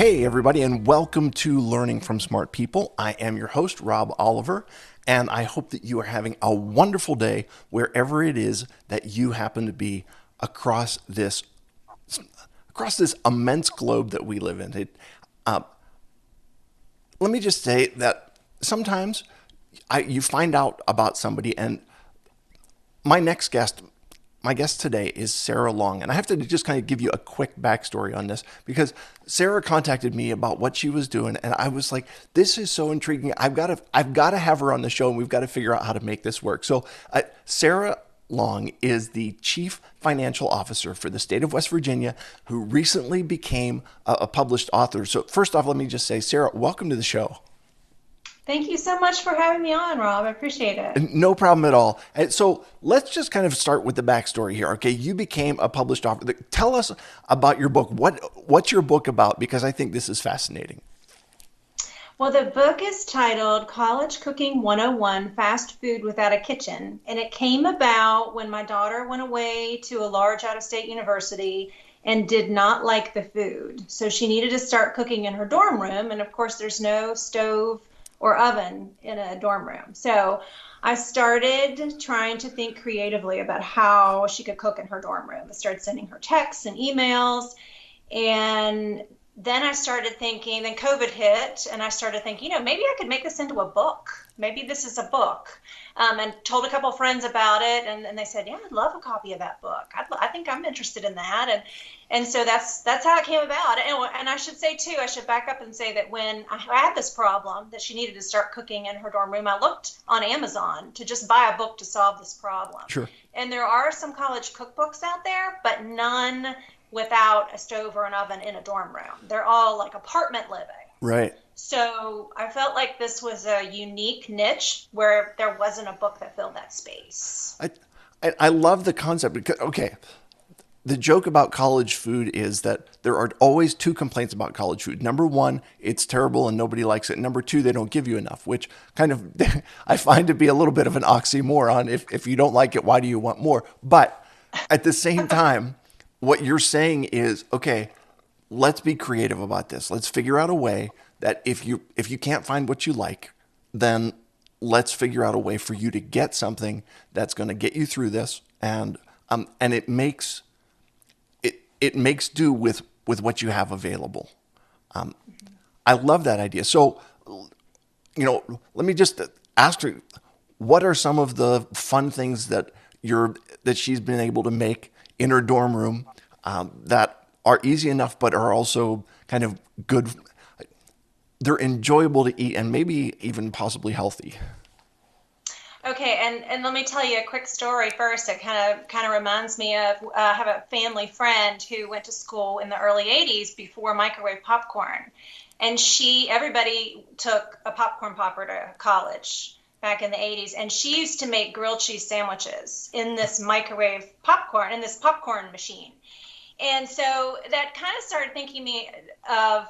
Hey, everybody, and welcome to Learning from Smart People. I am your host, Rob Oliver, and I hope that you are having a wonderful day wherever it is that you happen to be across this immense globe that we live in. Let me just say that sometimes you find out about somebody, and my next guest, my guest today is Sarah Long. And I have to just kind of give you a quick backstory on this because Sarah contacted me about what she was doing. And I was like, this is so intriguing. I've got to have her on the show, and we've got to figure out how to make this work. So Sarah Long is the Chief Financial Officer for the state of West Virginia, who recently became a published author. So first off, let me just say, Sarah, welcome to the show. Thank you so much for having me on, Rob. I appreciate it. No problem at all. And so let's just kind of start with the backstory here. Okay, you became a published author. Tell us about your book. What's your book about? Because I think this is fascinating. Well, the book is titled College Cooking 101 Fast Food Without a Kitchen. And it came about when my daughter went away to a large out of state university and did not like the food. So she needed to start cooking in her dorm room. And of course, there's no stove or oven in a dorm room. So I started trying to think creatively about how she could cook in her dorm room. I started sending her texts and emails. And then I started thinking, then COVID hit, and I started thinking, maybe I could make this into a book. Maybe this is a book. And told a couple of friends about it, and they said, yeah, I'd love a copy of that book. I think I'm interested in that. And so that's how it came about. And I should say, too, I should back up and say that when I had this problem that she needed to start cooking in her dorm room, I looked on Amazon to just buy a book to solve this problem. Sure. And there are some college cookbooks out there, but none without a stove or an oven in a dorm room. They're all like apartment living. Right. So I felt like this was a unique niche where there wasn't a book that filled that space. I love the concept. Because, okay, the joke about college food is that there are always two complaints about college food. Number one, it's terrible and nobody likes it. Number two, they don't give you enough, which kind of I find to be a little bit of an oxymoron. If you don't like it, why do you want more? But at the same time, what you're saying is, okay, let's be creative about this. Let's figure out a way that if you can't find what you like, then let's figure out a way for you to get something that's going to get you through this, and it makes do with what you have available. I love that idea. So, let me just ask her, what are some of the fun things that she's been able to make in her dorm room that are easy enough, but are also kind of good. They're enjoyable to eat and maybe even possibly healthy. Okay, and let me tell you a quick story first. It kind of reminds me of I have a family friend who went to school in the early '80s before microwave popcorn, and everybody took a popcorn popper to college back in the '80s, and she used to make grilled cheese sandwiches in this microwave popcorn in this popcorn machine. And so that kind of started thinking me of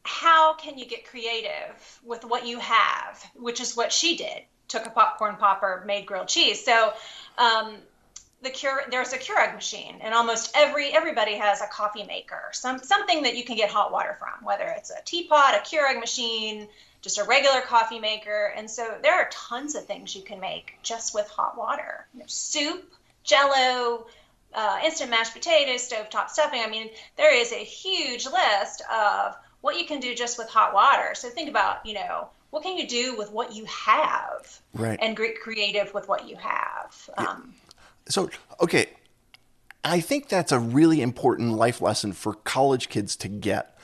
how can you get creative with what you have, which is what she did. Took a popcorn popper, made grilled cheese. So there's a Keurig machine, and almost everybody has a coffee maker, something that you can get hot water from, whether it's a teapot, a Keurig machine, just a regular coffee maker. And so there are tons of things you can make just with hot water. There's soup, jello, instant mashed potatoes, stovetop stuffing. I mean, there is a huge list of what you can do just with hot water. So think about, what can you do with what you have, Right. and get creative with what you have. So, okay, I think that's a really important life lesson for college kids to get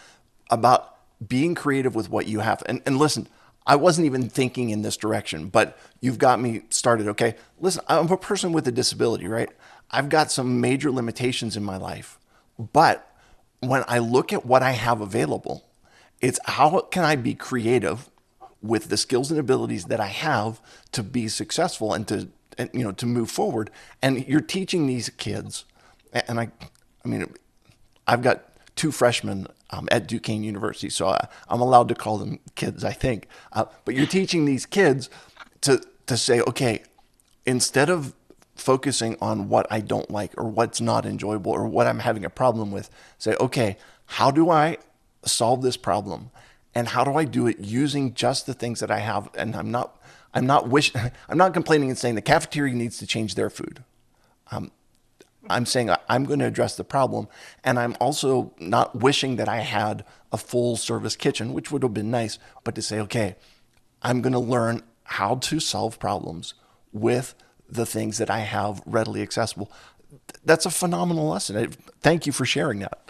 about being creative with what you have. And listen, I wasn't even thinking in this direction, but you've got me started. Okay, listen, I'm a person with a disability, right? I've got some major limitations in my life, but when I look at what I have available, it's how can I be creative with the skills and abilities that I have to be successful and to move forward. And you're teaching these kids, and I mean, I've got two freshmen at Duquesne University, so I'm allowed to call them kids, I think. But you're teaching these kids to say, okay, instead of focusing on what I don't like or what's not enjoyable or what I'm having a problem with, say, okay, how do I solve this problem, and how do I do it using just the things that I have? And I'm not complaining and saying the cafeteria needs to change their food. I'm saying I'm going to address the problem, and I'm also not wishing that I had a full service kitchen, which would have been nice, but to say, okay, I'm going to learn how to solve problems with the things that I have readily accessible. That's a phenomenal lesson. Thank you for sharing that.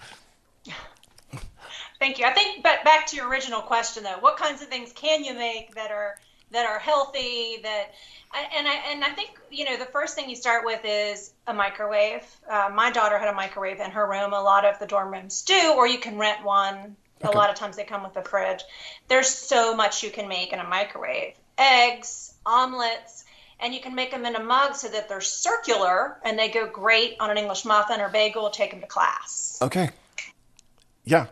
Thank you. I think, but back to your original question though, what kinds of things can you make that are healthy? And I think the first thing you start with is a microwave. My daughter had a microwave in her room. A lot of the dorm rooms do, or you can rent one. A Okay. lot of times they come with a fridge. There's so much you can make in a microwave: eggs, omelets, and you can make them in a mug so that they're circular and they go great on an English muffin or bagel. Take them to class. Okay. Yeah.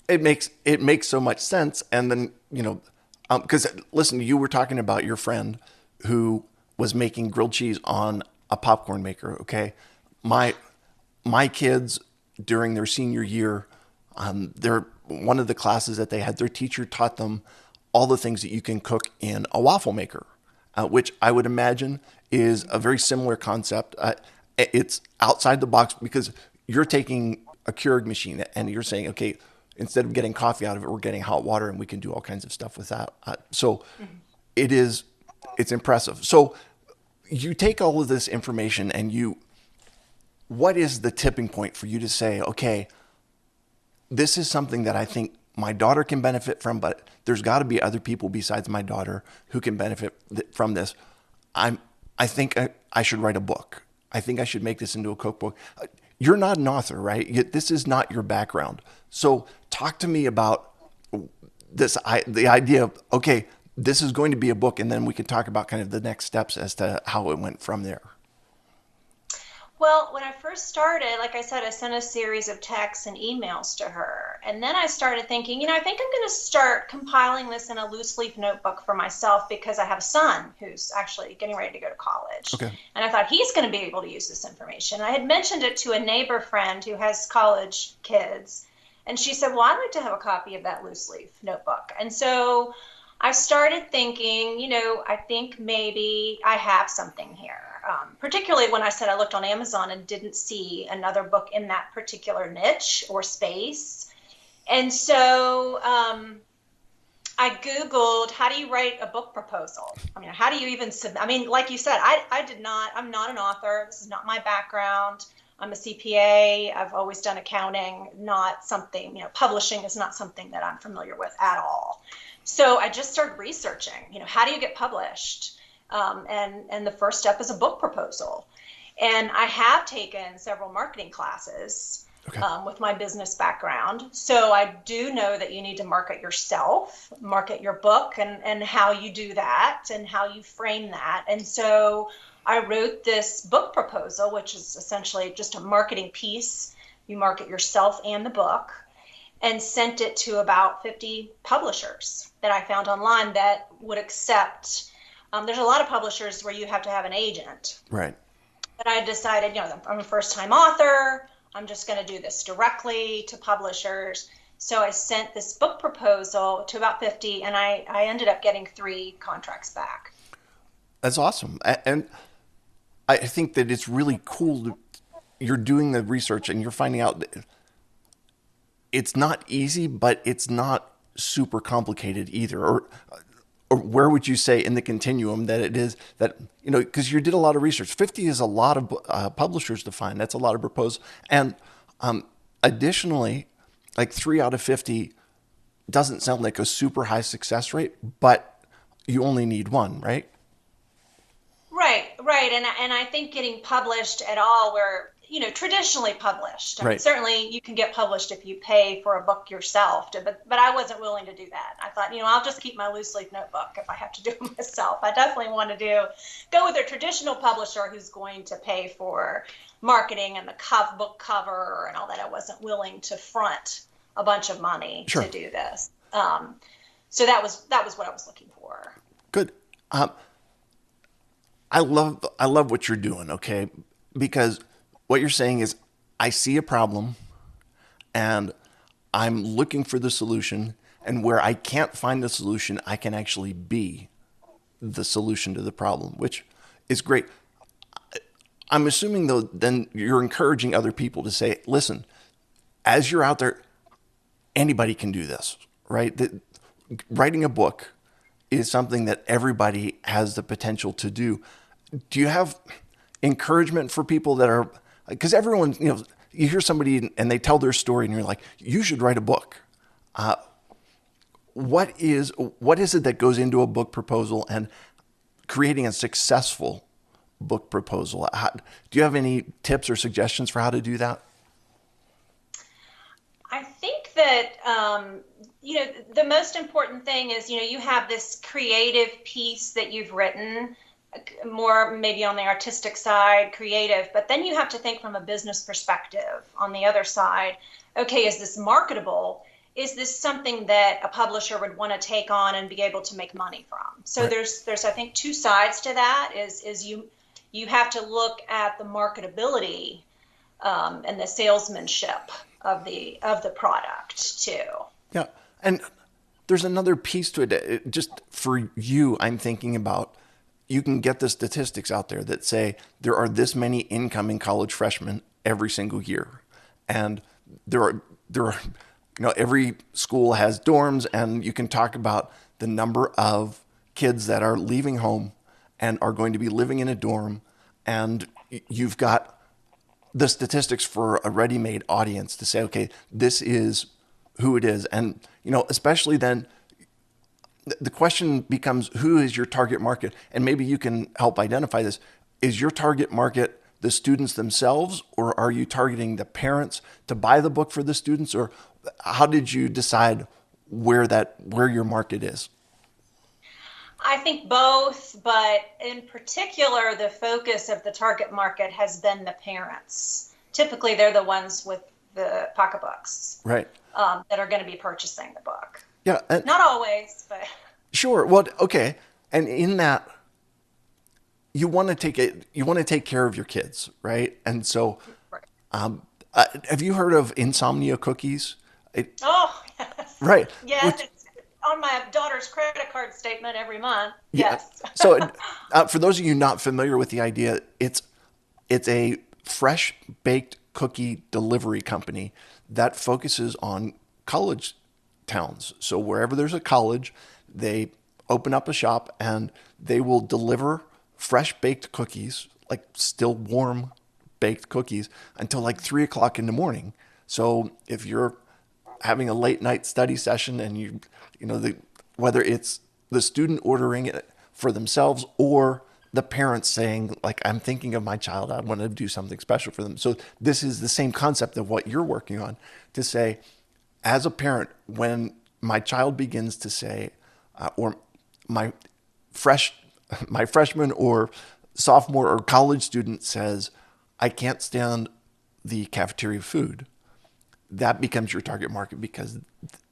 It makes so much sense. And then, because listen, you were talking about your friend who was making grilled cheese on a popcorn maker. Okay. My, my kids during their senior year, their one of the classes that they had, their teacher taught them all the things that you can cook in a waffle maker, which I would imagine is a very similar concept. It's outside the box because you're taking a Keurig machine and you're saying, okay, instead of getting coffee out of it, we're getting hot water, and we can do all kinds of stuff with that. So it is, it's impressive. So you take all of this information and what is the tipping point for you to say, okay, this is something that I think my daughter can benefit from, but there's got to be other people besides my daughter who can benefit from this. I'm, I think I should write a book. I think I should make this into a cookbook. You're not an author, right? This is not your background. So talk to me about the idea of, okay, this is going to be a book, and then we can talk about kind of the next steps as to how it went from there. Well, when I first started, like I said, I sent a series of texts and emails to her. And then I started thinking, I think I'm going to start compiling this in a loose leaf notebook for myself because I have a son who's actually getting ready to go to college. Okay. And I thought he's going to be able to use this information. I had mentioned it to a neighbor friend who has college kids. And she said, well, I'd like to have a copy of that loose leaf notebook. And so I started thinking, I think maybe I have something here. Particularly when I said I looked on Amazon and didn't see another book in that particular niche or space. And so I Googled, how do you write a book proposal? I mean, how do you even submit? I mean, like you said, I'm not an author. This is not my background. I'm a CPA. I've always done accounting, not something, publishing is not something that I'm familiar with at all. So I just started researching, how do you get published? And the first step is a book proposal. And I have taken several marketing classes Okay. with my business background. So I do know that you need to market yourself, market your book, and how you do that and how you frame that. And so I wrote this book proposal, which is essentially just a marketing piece. You market yourself and the book, and sent it to about 50 publishers that I found online that would accept. There's a lot of publishers where you have to have an agent. Right. But I decided, I'm a first-time author. I'm just going to do this directly to publishers. So I sent this book proposal to about 50, and I ended up getting 3 contracts back. That's awesome. And I think that it's really cool. You're doing the research and you're finding out that it's not easy, but it's not super complicated either. Or where would you say in the continuum that it is that, because you did a lot of research. 50 is a lot of publishers to find. That's a lot of proposals. And additionally, like 3 out of 50 doesn't sound like a super high success rate, but you only need one, right? Right. And I think getting published at all, where, traditionally published. I mean, Right. certainly you can get published if you pay for a book yourself, but I wasn't willing to do that. I thought, I'll just keep my loose leaf notebook if I have to do it myself. I definitely want to go with a traditional publisher who's going to pay for marketing and the book cover and all that. I wasn't willing to front a bunch of money Sure. to do this. So that was what I was looking for. Good. I love what you're doing, okay? Because what you're saying is I see a problem and I'm looking for the solution, and where I can't find the solution, I can actually be the solution to the problem, which is great. I'm assuming though, then you're encouraging other people to say, listen, as you're out there, anybody can do this, right? Writing a book is something that everybody has the potential to do. Do you have encouragement for people that are, because everyone, you hear somebody and they tell their story and you're like, you should write a book. What is it that goes into a book proposal and creating a successful book proposal? Do you have any tips or suggestions for how to do that? I think that the most important thing is you have this creative piece that you've written, more maybe on the artistic side, creative, but then you have to think from a business perspective on the other side. Okay, is this marketable? Is this something that a publisher would want to take on and be able to make money from? So Right. there's I think two sides to that. Is you have to look at the marketability and the salesmanship of the product too. Yeah. And there's another piece to it. Just for you, I'm thinking about, you can get the statistics out there that say there are this many incoming college freshmen every single year. And there are every school has dorms, and you can talk about the number of kids that are leaving home and are going to be living in a dorm, and you've got the statistics for a ready-made audience to say, okay, this is who it is. And, especially then the question becomes, who is your target market? And maybe you can help identify this. Is your target market the students themselves, or are you targeting the parents to buy the book for the students? Or how did you decide where your market is? I think both, but in particular, the focus of the target market has been the parents. Typically, they're the ones with the pocketbooks, Right. that are going to be purchasing the book. Yeah. And Not always, but sure. Well, okay. And in that, you want to take care of your kids, right? And so, right. have you heard of Insomnia Cookies? Oh, yes. Right. Yes, Which, it's on my daughter's credit card statement every month. yeah. Yes. So, for those of you not familiar with the idea, it's a fresh baked cookie delivery company that focuses on college towns. So wherever there's a college, they open up a shop and they will deliver fresh baked cookies, like still warm baked cookies, until like 3 o'clock in the morning. So if you're having a late night study session and whether it's the student ordering it for themselves or the parents saying, like, I'm thinking of my child, I want to do something special for them. So this is the same concept of what you're working on, to say, as a parent, when my child begins to say, or my fresh my freshman or sophomore or college student says, I can't stand the cafeteria food, that becomes your target market, because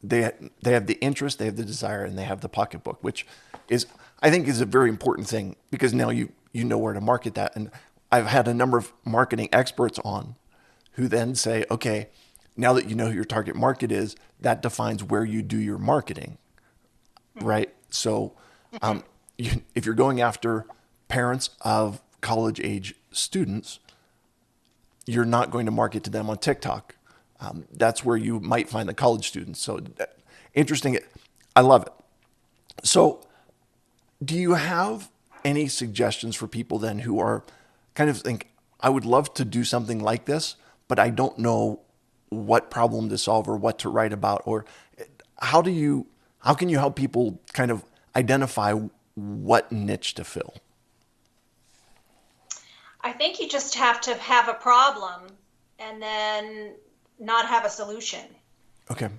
they have the interest, they have the desire, and they have the pocketbook, which is, I think, is a very important thing, because now you know where to market that. And I've had a number of marketing experts on who then say, okay, now that you know who your target market is, that defines where you do your marketing, right? So if you're going after parents of college age students, you're not going to market to them on TikTok. That's where you might find the college students. So interesting. I love it. So do you have any suggestions for people then who are kind of think, I would love to do something like this, but I don't know what problem to solve or what to write about? Or how can you help people kind of identify what niche to fill? I think you just have to have a problem and then not have a solution. Okay.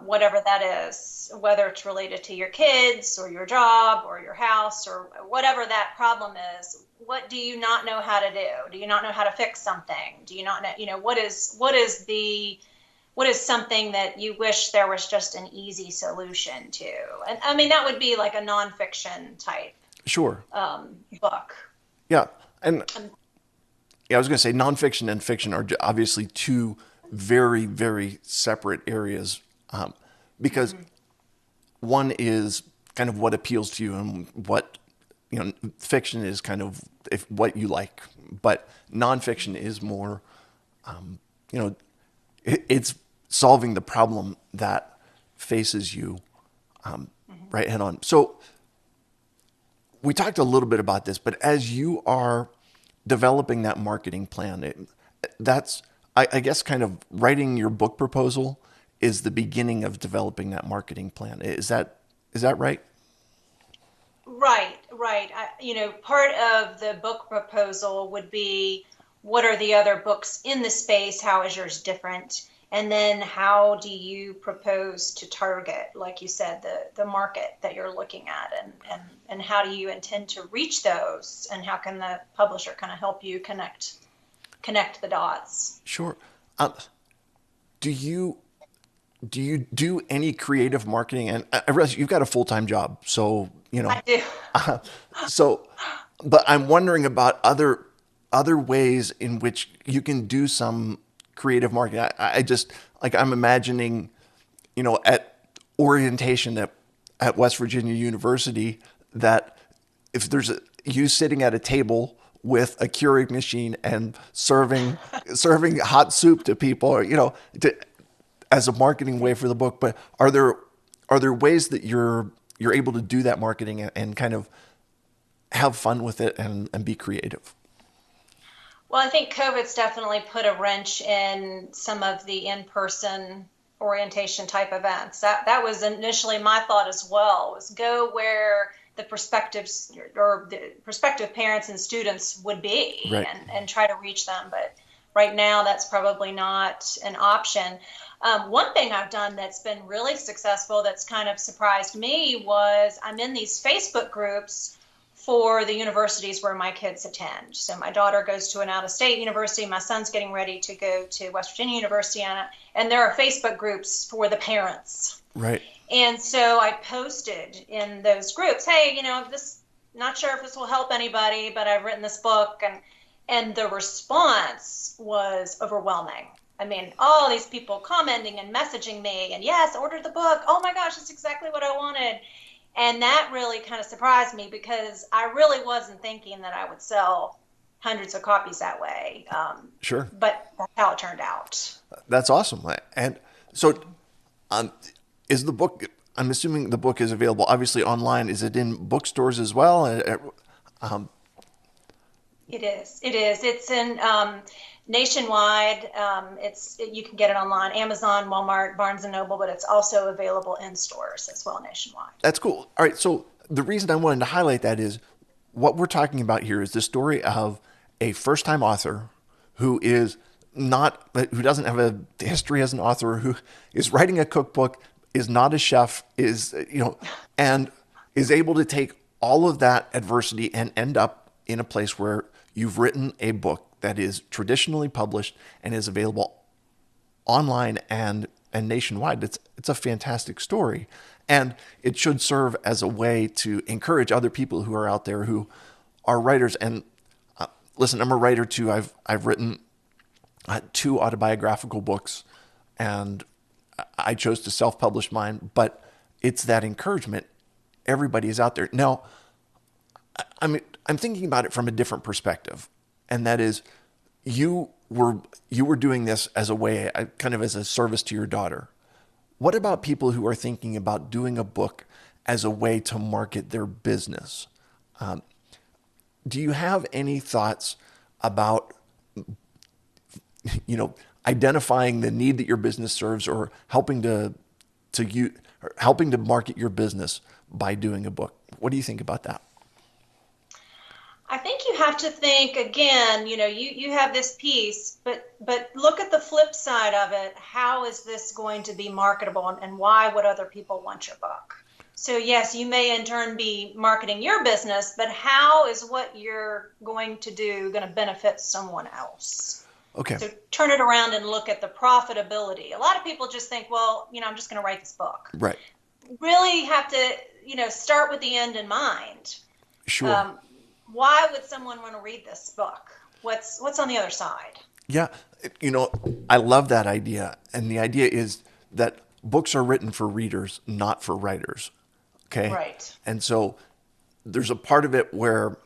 Whatever that is, whether it's related to your kids or your job or your house or whatever that problem is. What do you not know how to do? Do you not know how to fix something? Do you not know, what is something that you wish there was just an easy solution to? And I mean, that would be like a nonfiction type Sure. book. Yeah. And yeah, I was going to say nonfiction and fiction are obviously two very, very separate areas, because one is kind of what appeals to you and what, fiction is kind of if what you like, but nonfiction is more, it's solving the problem that faces you right head on. So we talked a little bit about this, but as you are developing that marketing plan, that's, I guess, kind of writing your book proposal is the beginning of developing that marketing plan. Is that right? Right, right. Part of the book proposal would be what are the other books in the space? How is yours different? And then how do you propose to target, like you said, the market that you're looking at, and how do you intend to reach those? And how can the publisher kind of help you connect the dots? Sure. Um, do you do any creative marketing? And I realize you've got a full-time job, so I do. so, but I'm wondering about other ways in which you can do some creative marketing. I just like I'm imagining, at orientation at West Virginia University, that if there's you sitting at a table with a Keurig machine and serving hot soup to people, or as a marketing way for the book. But are there ways that you're able to do that marketing and kind of have fun with it and be creative? Well, I think COVID's definitely put a wrench in some of the in-person orientation type events. That was initially my thought as well, was go where the prospectives or the prospective parents and students would be, Right. and try to reach them. But right now, that's probably not an option. One thing I've done that's been really successful, that's kind of surprised me, was I'm in these Facebook groups for the universities where my kids attend. So my daughter goes to an out-of-state university. My son's getting ready to go to West Virginia University, and there are Facebook groups for the parents. Right. And so I posted in those groups, hey, this, not sure if this will help anybody, but I've written this book, and the response was overwhelming. I mean, all these people commenting and messaging me, and yes, ordered the book. Oh my gosh, that's exactly what I wanted. And that really kind of surprised me, because I really wasn't thinking that I would sell hundreds of copies that way. Sure. But that's how it turned out. That's awesome. And so, is the book? I'm assuming the book is available, obviously, online. Is it in bookstores as well? It is. It is. It's in nationwide. You can get it online, Amazon, Walmart, Barnes and Noble, but it's also available in stores as well nationwide. That's cool. All right. So the reason I wanted to highlight that is what we're talking about here is the story of a first-time author who who doesn't have a history as an author, who is writing a cookbook, is not a chef, and is able to take all of that adversity and end up in a place where you've written a book that is traditionally published and is available online and nationwide. It's a fantastic story, and it should serve as a way to encourage other people who are out there who are writers. And listen, I'm a writer too. I've written 2 autobiographical books, and I chose to self-publish mine. But it's that encouragement. Everybody is out there now. I'm thinking about it from a different perspective, and that is, you were doing this as a way, kind of as a service to your daughter. What about people who are thinking about doing a book as a way to market their business? Do you have any thoughts about, identifying the need that your business serves, or helping to market your business by doing a book? What do you think about that? I think you have to think again, you have this piece, but look at the flip side of it. How is this going to be marketable, and why would other people want your book? So yes, you may in turn be marketing your business, but how is what you're going to do going to benefit someone else? Okay. So turn it around and look at the profitability. A lot of people just think, well, I'm just going to write this book. Right. Really have to, start with the end in mind. Sure. Why would someone want to read this book? What's on the other side? Yeah. I love that idea. And the idea is that books are written for readers, not for writers. Okay. Right. And so there's a part of it where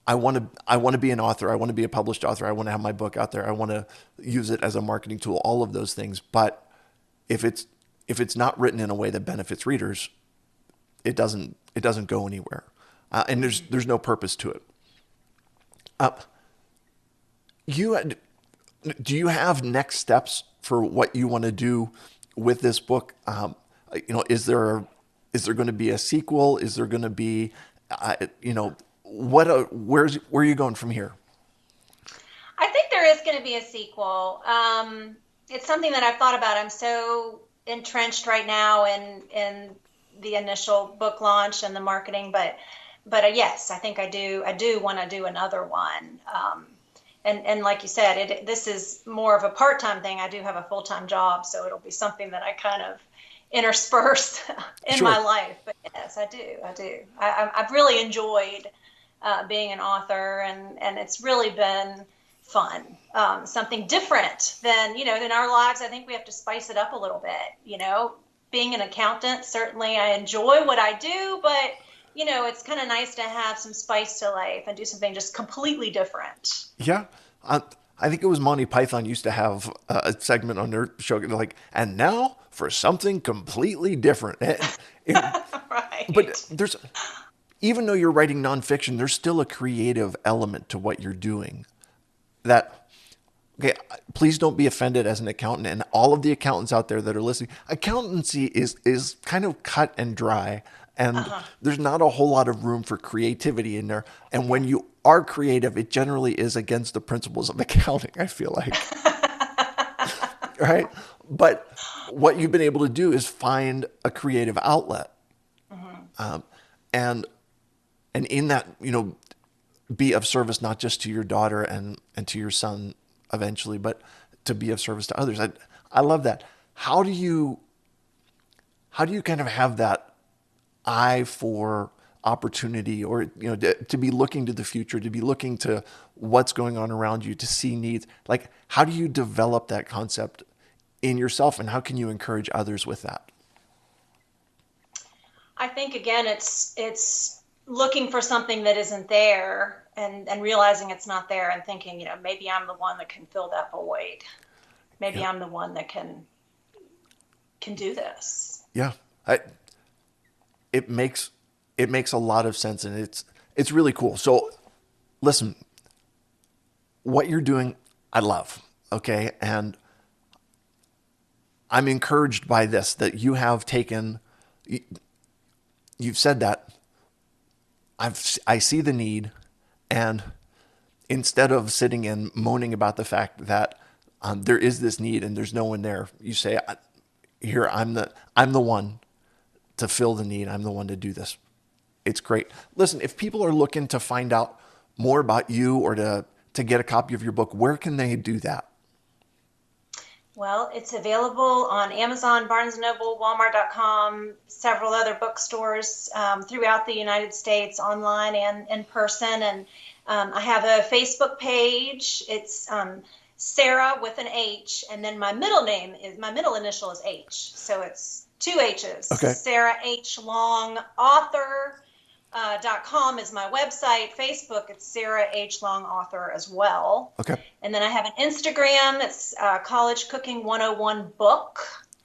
I want to be an author. I want to be a published author. I want to have my book out there. I want to use it as a marketing tool, all of those things. But if it's not written in a way that benefits readers, it doesn't go anywhere. And there's no purpose to it. Uh, you had, do you have next steps for what you want to do with this book? Is there going to be a sequel? Is there going to be, where are you going from here? I think there is going to be a sequel. It's something that I've thought about. I'm so entrenched right now in the initial book launch and the marketing, but yes, I think I do want to do another one. And like you said, this is more of a part-time thing. I do have a full-time job, so it'll be something that I kind of intersperse in my Sure. life. But yes, I do. I've really enjoyed being an author, and it's really been fun. Something different than, in our lives. I think we have to spice it up a little bit. Being an accountant, certainly I enjoy what I do, but it's kind of nice to have some spice to life and do something just completely different. Yeah. I think it was Monty Python used to have a segment on their show like, and now for something completely different. But Right. even though you're writing nonfiction, there's still a creative element to what you're doing. That, okay, please don't be offended as an accountant, and all of the accountants out there that are listening. Accountancy is kind of cut and dry, and Uh-huh. there's not a whole lot of room for creativity in there. And when you are creative, it generally is against the principles of accounting, I feel like. Right? But what you've been able to do is find a creative outlet. Mhm. And in that, be of service not just to your daughter and to your son eventually, but to be of service to others. I love that. How do you kind of have that eye for opportunity, or to be looking to the future, to be looking to what's going on around you, to see needs? Like, how do you develop that concept in yourself, and how can you encourage others with that? I think again, it's looking for something that isn't there and realizing it's not there and thinking, maybe I'm the one that can fill that void. Maybe Yeah. I'm the one that can do this. Yeah. I, it makes a lot of sense, and it's really cool. So listen, what you're doing, I love. Okay. And I'm encouraged by this, that you have taken, you've said that I see the need, and instead of sitting and moaning about the fact that there is this need and there's no one there, you say, "Here, I'm the one to fill the need. I'm the one to do this." It's great. Listen, if people are looking to find out more about you, or to get a copy of your book, where can they do that? Well, it's available on Amazon, Barnes& and Noble, Walmart.com, several other bookstores throughout the United States, online and in person. And I have a Facebook page. It's Sarah with an H, and then my middle initial is H, so it's two H's. Okay. Sarah H. Long Author. .com is my website. Facebook, it's Sarah H. Long Author as well. Okay. And then I have an Instagram. It's College Cooking 101 Book.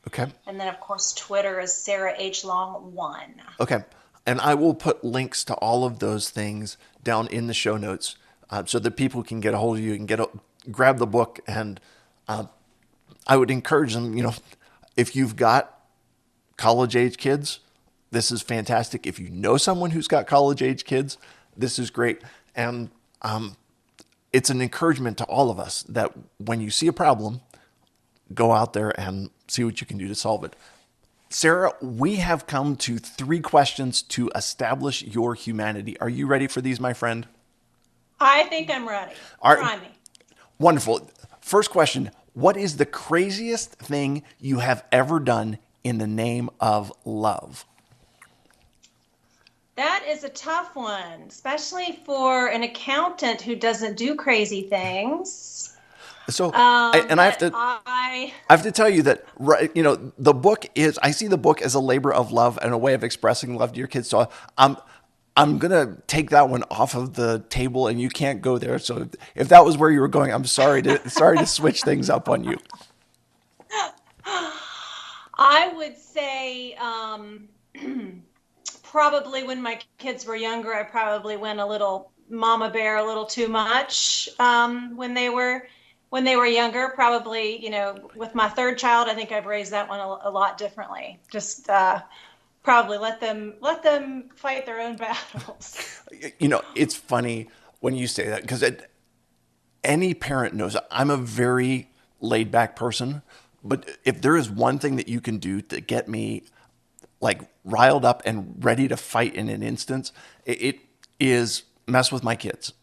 Okay. And then, of course, Twitter is Sarah H. Long 1. Okay. And I will put links to all of those things down in the show notes, so that people can get a hold of you and grab the book. And I would encourage them, if you've got college age kids, this is fantastic. If you know someone who's got college age kids, this is great. And it's an encouragement to all of us that when you see a problem, go out there and see what you can do to solve it. Sarah, we have come to 3 questions to establish your humanity. Are you ready for these, my friend? I think I'm ready. All right. Try me. Wonderful. First question: what is the craziest thing you have ever done in the name of love? That is a tough one, especially for an accountant who doesn't do crazy things. So, But I, I have to tell you that, right, the book is, I see the book as a labor of love and a way of expressing love to your kids. So I'm going to take that one off of the table and you can't go there. So if that was where you were going, I'm sorry to switch things up on you. I would say, probably when my kids were younger, I probably went a little mama bear a little too much, when they were younger. Probably, with my third child, I think I've raised that one a lot differently. Just probably let them fight their own battles. It's funny when you say that because any parent knows I'm a very laid back person. But if there is one thing that you can do to get me like riled up and ready to fight in an instance, it is mess with my kids.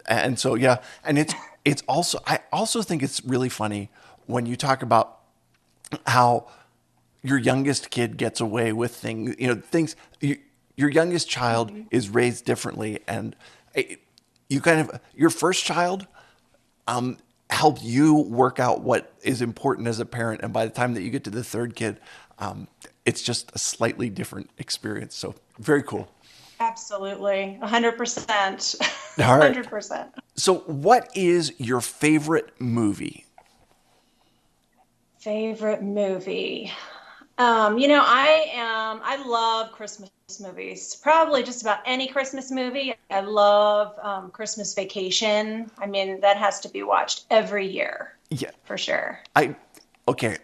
And so, yeah, and it's also, I also think it's really funny when you talk about how your youngest kid gets away with things, your youngest child Mhm. is raised differently. And you kind of, your first child help you work out what is important as a parent. And by the time that you get to the third kid, it's just a slightly different experience. So very cool. Absolutely, 100%, All right. 100%. So what is your favorite movie? Favorite movie. I love Christmas movies. Probably just about any Christmas movie. I love Christmas Vacation. I mean, that has to be watched every year Yeah, for sure. I okay.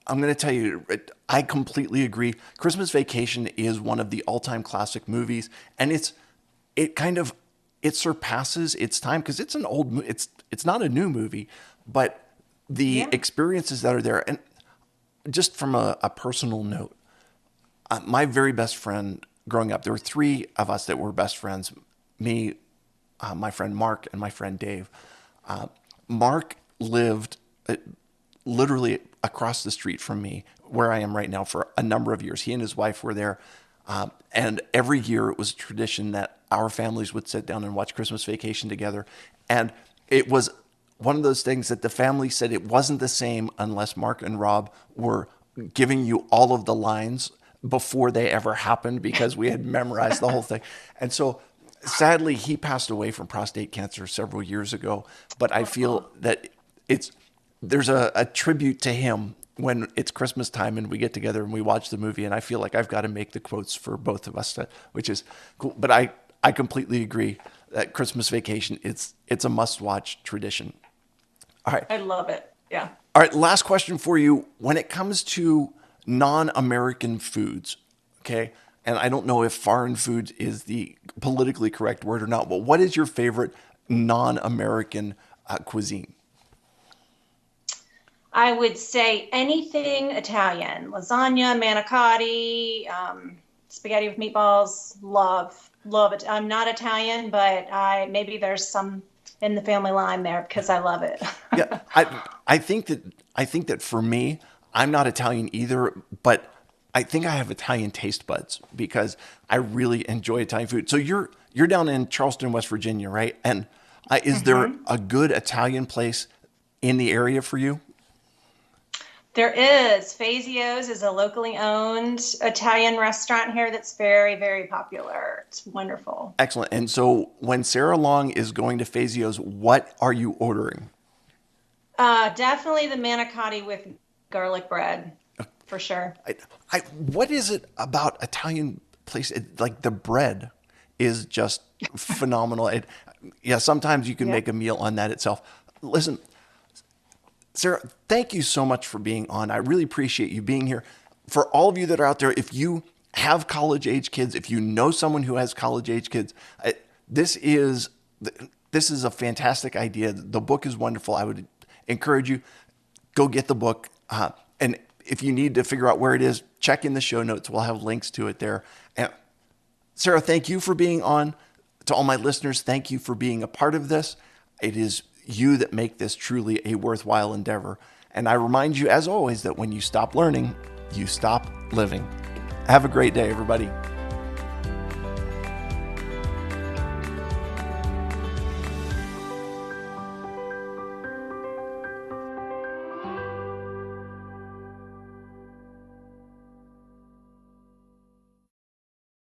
I'm going to tell you, I completely agree. Christmas Vacation is one of the all-time classic movies, and it kind of it surpasses its time because it's an it's not a new movie, but the Yeah. experiences that are there, and just from a personal note, my very best friend growing up, there were three of us that were best friends: me, my friend Mark, and my friend Dave. Mark lived literally across the street from me, where I am right now, for a number of years. He and his wife were there. And every year it was a tradition that our families would sit down and watch Christmas Vacation together. And it was one of those things that the family said it wasn't the same unless Mark and Rob were giving you all of the lines before they ever happened because we had memorized the whole thing. And so sadly, he passed away from prostate cancer several years ago. But I Oh, feel that it's there's a tribute to him when it's Christmas time and we get together and we watch the movie. And I feel like I've got to make the quotes for both of us, which is cool. But I completely agree that Christmas Vacation, it's a must watch tradition. All right. I love it. Yeah. All right. Last question for you. When it comes to non-American foods, okay, and I don't know if foreign foods is the politically correct word or not, but what is your favorite non-American cuisine? I would say anything Italian, lasagna, manicotti, spaghetti with meatballs. Love it. I'm not Italian, but I maybe there's some in the family line there because I love it. Yeah, I think that for me, I'm not Italian either, but I think I have Italian taste buds because I really enjoy Italian food. So you're down in Charleston, West Virginia, right? And is there hmm a good Italian place in the area for you? There is. Fazio's is a locally owned Italian restaurant here that's very, very popular. It's wonderful. Excellent. And so when Sarah Long is going to Fazio's, what are you ordering? Definitely the manicotti with garlic bread for sure. I, what is it about Italian place? Like the bread is just phenomenal. Yeah, sometimes you can Yeah. make a meal on that itself. Listen, Sarah, thank you so much for being on. I really appreciate you being here. For all of you that are out there, if you have college age kids, if you know someone who has college age kids, this is this is a fantastic idea. The book is wonderful. I would encourage you go get the book. And if you need to figure out where it is, check in the show notes. We'll have links to it there. And Sarah, thank you for being on. To all my listeners, thank you for being a part of this. It is you that make this truly a worthwhile endeavor. And I remind you, as always, that when you stop learning, you stop living. Have a great day, everybody.